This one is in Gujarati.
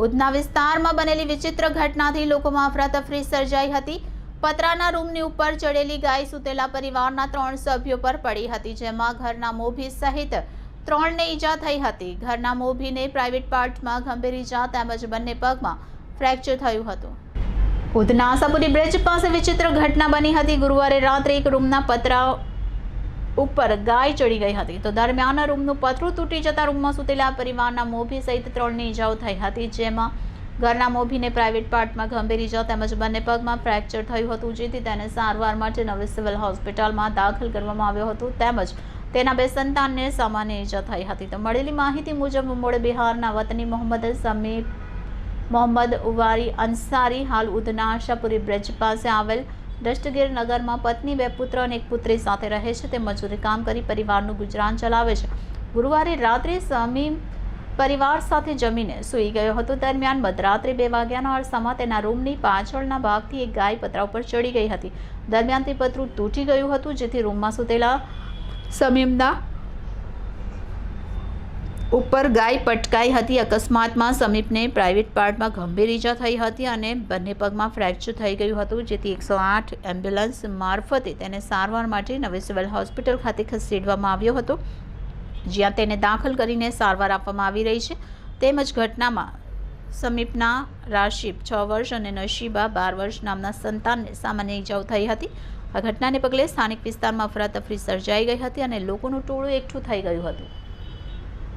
ઉધના વિસ્તારમાં બનેલી વિચિત્ર ઘટનાથી લોકોમાં અફરાતફરી સર્જાઈ હતી। પતરાના રૂમની ઉપર ચડેલી ગાય સૂતેલા પરિવારના 3 સભ્યો પર પડી હતી, જેમાં ઘરના મોભી સહિત 3ને ઈજા થઈ હતી। ઘરના મોભીને પ્રાઇવેટ પાર્ટમાં ગંભીર ઈજા તેમજ બંને પગમાં ફ્રેક્ચર થયું હતું। ઉધના આશાપુરી બ્રિજ પાસે વિચિત્ર ઘટના બની હતી। ગુરુવારે રાત્રે એક રૂમના પતરા ઉપર ગાય ચડી ગઈ હતી, તો દરમિયાન રૂમનું પતરું તૂટી જતા રૂમમાં સૂતેલા પરિવારના મોભી સહિત 3ની ઈજાઓ થઈ હતી, જેમાં ઘરના મોભીને પ્રાઇવેટ પાર્ટમાં ગંભીર ઈજા તેમજ બંને પગમાં ફ્રેક્ચર થયું હતું, જેથી તેને સારવાર માટે નવી સિવિલ હોસ્પિટલમાં દાખલ કરવામાં આવ્યો હતો તેમજ તેના 2 સંતાનને સામાન્ય ઈજા થઈ હતી। તો મળેલી માહિતી મુજબ મૂળ બિહારના વતની મોહમ્મદ સમીર મોહમ્મદ ઉવારી અંસારી હાલ ઉધના આશાપુરી બ્રિજ પાસે આવેલ દસ્તગીર નગરમાં પત્ની, 2 પુત્ર અને 1 પુત્રી સાથે રહે છે। તે મજૂરી કામ કરી પરિવારનું ગુજરાન ચલાવે છે। ગુરુવારે રાત્રે સમીમ પરિવાર સાથે જમીને સૂઈ ગયો હતો। દરમિયાન મધરાત્રે 2 વાગ્યાના અરસામાં તેના રૂમની પાછળના ભાગથી એક ગાય પતરા ઉપર ચડી ગઈ હતી। દરમિયાન તે પતરું તૂટી ગયું હતું, જેથી રૂમમાં સૂતેલા સમીમના ઉપર ગાય પટકાઈ હતી। અકસ્માતમાં સમીપને પ્રાઇવેટ પાર્ટમાં ગંભીર ઈજા થઈ હતી અને બંને પગમાં ફ્રેક્ચર થઈ ગયું હતું, જેથી 108 એમ્બ્યુલન્સ મારફતે તેને સારવાર માટે નવી સિવિલ હોસ્પિટલ ખાતે ખસેડવામાં આવ્યો હતો, જ્યાં તેને દાખલ કરીને સારવાર આપવામાં આવી રહી છે। તેમજ ઘટનામાં સમીપના રાશિબ 6 વર્ષ અને નશીબા 12 વર્ષ નામના સંતાનને સામાન્ય ઈજાઓ થઈ હતી। આ ઘટનાને પગલે સ્થાનિક વિસ્તારમાં અફરાતફરી સર્જાઈ ગઈ હતી અને લોકોનું ટોળું એકઠું થઈ ગયું હતું।